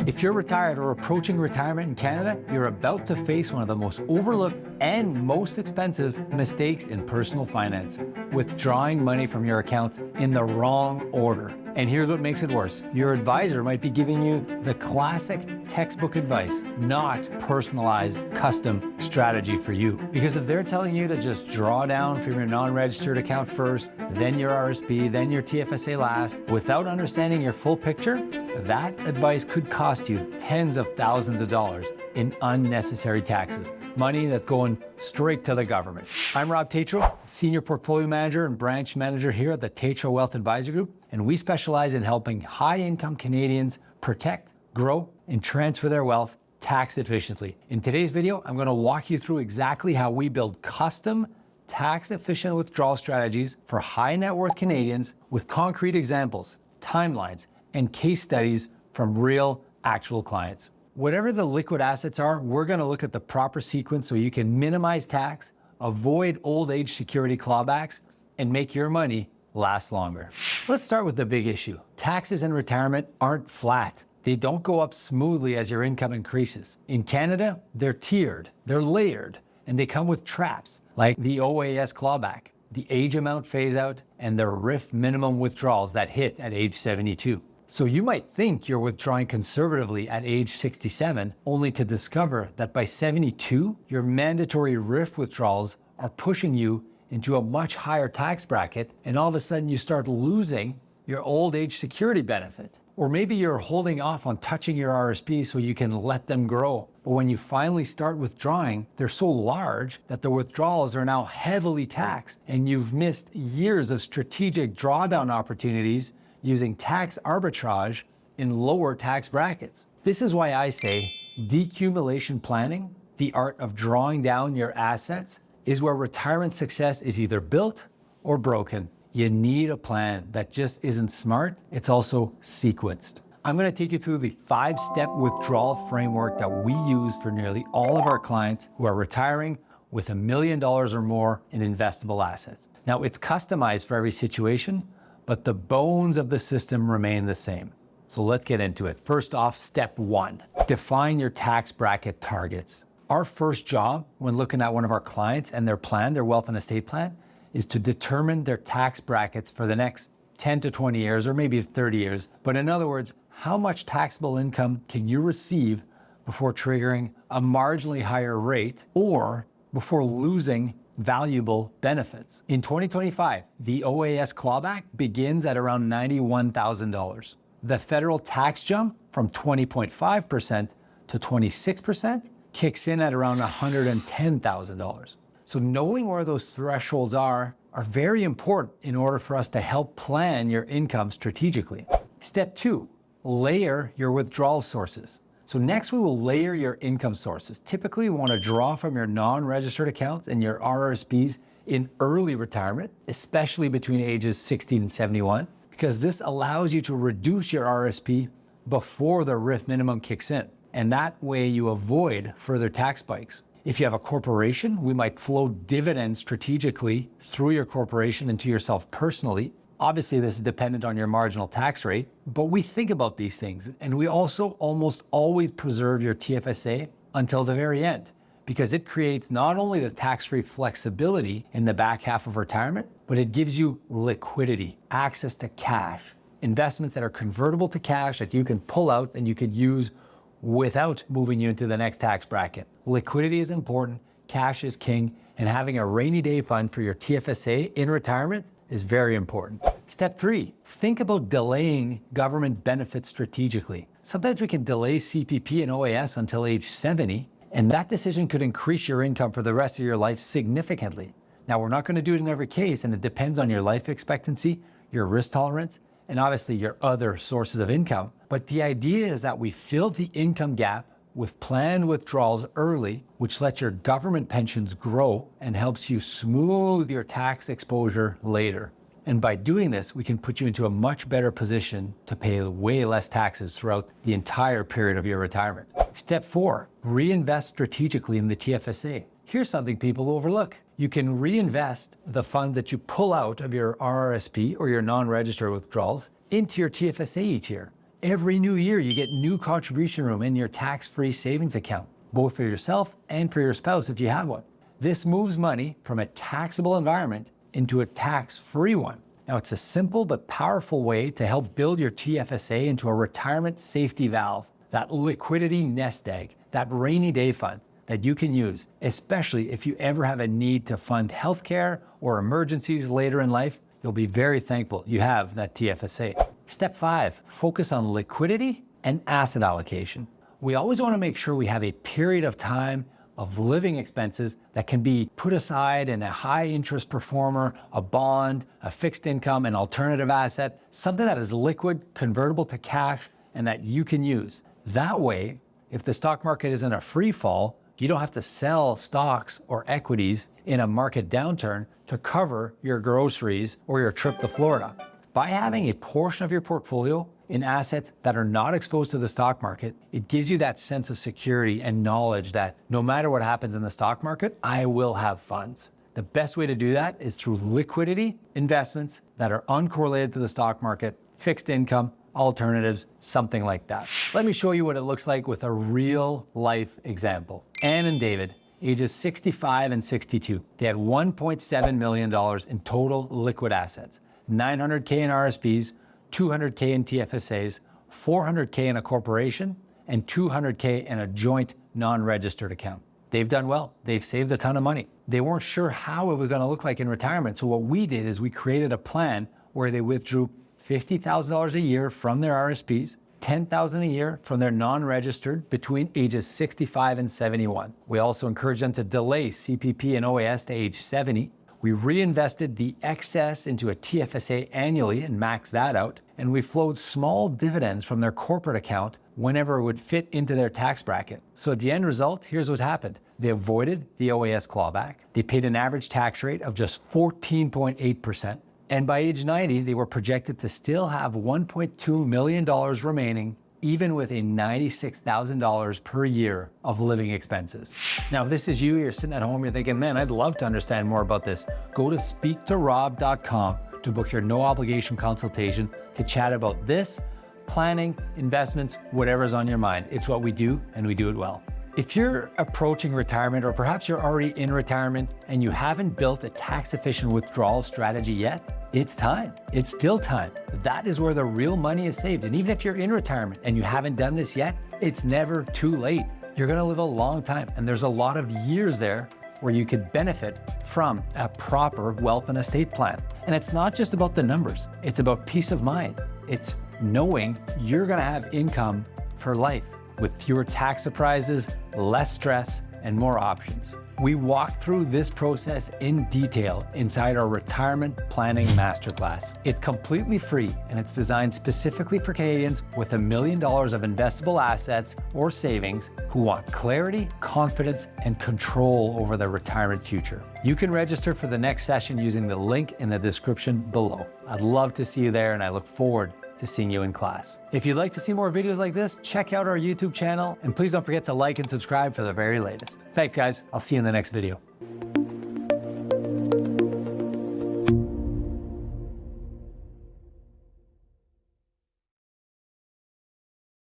If you're retired or approaching retirement in Canada, you're about to face one of the most overlooked and most expensive mistakes in personal finance: withdrawing money from your accounts in the wrong order. And here's what makes it worse. Your advisor might be giving you the classic textbook advice, not personalized custom strategy for you. Because if they're telling you to just draw down from your non-registered account first, then your RRSP, then your TFSA last, without understanding your full picture, that advice could cost you tens of thousands of dollars in unnecessary taxes, money that's going straight to the government. I'm Rob Tatro, Senior Portfolio Manager and Branch Manager here at the Tatro Wealth Advisory Group, and we specialize in helping high-income Canadians protect, grow, and transfer their wealth tax efficiently. In today's video, I'm going to walk you through exactly how we build custom tax-efficient withdrawal strategies for high net worth Canadians with concrete examples, timelines, and case studies from real, actual clients. Whatever the liquid assets are, we're going to look at the proper sequence so you can minimize tax, avoid old age security clawbacks, and make your money last longer. Let's start with the big issue. Taxes in retirement aren't flat. They don't go up smoothly as your income increases. In Canada, they're tiered, they're layered, and they come with traps like the OAS clawback, the age amount phase out, and the RRSP minimum withdrawals that hit at age 72. So you might think you're withdrawing conservatively at age 67, only to discover that by 72, your mandatory RRSP withdrawals are pushing you into a much higher tax bracket, and all of a sudden you start losing your old age security benefit. Or maybe you're holding off on touching your RRSP so you can let them grow. But when you finally start withdrawing, they're so large that the withdrawals are now heavily taxed, and you've missed years of strategic drawdown opportunities using tax arbitrage in lower tax brackets. This is why I say decumulation planning, the art of drawing down your assets, is where retirement success is either built or broken. You need a plan that just isn't smart, it's also sequenced. I'm going to take you through the 5-step withdrawal framework that we use for nearly all of our clients who are retiring with $1 million or more in investable assets. Now, it's customized for every situation, but the bones of the system remain the same. So let's get into it. First off, step 1, define your tax bracket targets. Our first job when looking at one of our clients and their plan, their wealth and estate plan, is to determine their tax brackets for the next 10 to 20 years, or maybe 30 years. But in other words, how much taxable income can you receive before triggering a marginally higher rate or before losing valuable benefits? In 2025, the OAS clawback begins at around $91,000. The federal tax jump from 20.5% to 26% kicks in at around $110,000. So knowing where those thresholds are very important in order for us to help plan your income strategically. Step 2, layer your withdrawal sources. So next we will layer your income sources. Typically you want to draw from your non-registered accounts and your RRSPs in early retirement, especially between ages 16 and 71, because this allows you to reduce your RRSP before the RRSP minimum kicks in. And that way you avoid further tax spikes. If you have a corporation, we might flow dividends strategically through your corporation into yourself personally. Obviously, this is dependent on your marginal tax rate, but we think about these things. And we also almost always preserve your TFSA until the very end, because it creates not only the tax-free flexibility in the back half of retirement, but it gives you liquidity, access to cash, investments that are convertible to cash that you can pull out and you could use without moving you into the next tax bracket. Liquidity is important, cash is king, and having a rainy day fund for your TFSA in retirement is very important. Step 3, think about delaying government benefits strategically. Sometimes we can delay CPP and OAS until age 70, and that decision could increase your income for the rest of your life significantly. Now, we're not going to do it in every case, and it depends on your life expectancy, your risk tolerance, and obviously your other sources of income. But the idea is that we fill the income gap with planned withdrawals early, which lets your government pensions grow and helps you smooth your tax exposure later. And by doing this, we can put you into a much better position to pay way less taxes throughout the entire period of your retirement. Step 4, reinvest strategically in the TFSA. Here's something people overlook. You can reinvest the fund that you pull out of your RRSP or your non-registered withdrawals into your TFSA each year. Every new year, you get new contribution room in your tax-free savings account, both for yourself and for your spouse if you have one. This moves money from a taxable environment into a tax-free one. Now, it's a simple but powerful way to help build your TFSA into a retirement safety valve, that liquidity nest egg, that rainy day fund that you can use, especially if you ever have a need to fund healthcare or emergencies later in life. You'll be very thankful you have that TFSA. Step 5, focus on liquidity and asset allocation. We always want to make sure we have a period of time of living expenses that can be put aside in a high interest performer, a bond, a fixed income, an alternative asset, something that is liquid, convertible to cash, and that you can use. That way, if the stock market is in a free fall, you don't have to sell stocks or equities in a market downturn to cover your groceries or your trip to Florida. By having a portion of your portfolio in assets that are not exposed to the stock market, it gives you that sense of security and knowledge that no matter what happens in the stock market, I will have funds. The best way to do that is through liquidity investments that are uncorrelated to the stock market, fixed income, alternatives, something like that. Let me show you what it looks like with a real life example. Ann and David, ages 65 and 62. They had $1.7 million in total liquid assets, 900K in RSPs, 200K in TFSAs, 400K in a corporation, and 200K in a joint non-registered account. They've done well. They've saved a ton of money. They weren't sure how it was going to look like in retirement. So what we did is we created a plan where they withdrew $50,000 a year from their RSPs, $10,000 a year from their non-registered between ages 65 and 71. We also encouraged them to delay CPP and OAS to age 70. We reinvested the excess into a TFSA annually and maxed that out. And we flowed small dividends from their corporate account whenever it would fit into their tax bracket. So at the end result, here's what happened. They avoided the OAS clawback. They paid an average tax rate of just 14.8%. And by age 90, they were projected to still have $1.2 million remaining, even with a $96,000 per year of living expenses. Now, if this is you, you're sitting at home, you're thinking, man, I'd love to understand more about this. Go to speaktorob.com to book your no obligation consultation to chat about this, planning, investments, whatever's on your mind. It's what we do, and we do it well. If you're approaching retirement, or perhaps you're already in retirement and you haven't built a tax-efficient withdrawal strategy yet, it's time. It's still time. That is where the real money is saved. And even if you're in retirement and you haven't done this yet, it's never too late. You're gonna live a long time, and there's a lot of years there where you could benefit from a proper wealth and estate plan. And it's not just about the numbers. It's about peace of mind. It's knowing you're gonna have income for life with fewer tax surprises, less stress, and more options. We walk through this process in detail inside our retirement planning masterclass. It's completely free, and it's designed specifically for Canadians with $1 million of investable assets or savings who want clarity, confidence, and control over their retirement future. You can register for the next session using the link in the description below. I'd love to see you there, and I look forward to seeing you in class. If you'd like to see more videos like this, check out our YouTube channel, and please don't forget to like and subscribe for the very latest. Thanks, guys. I'll see you in the next video.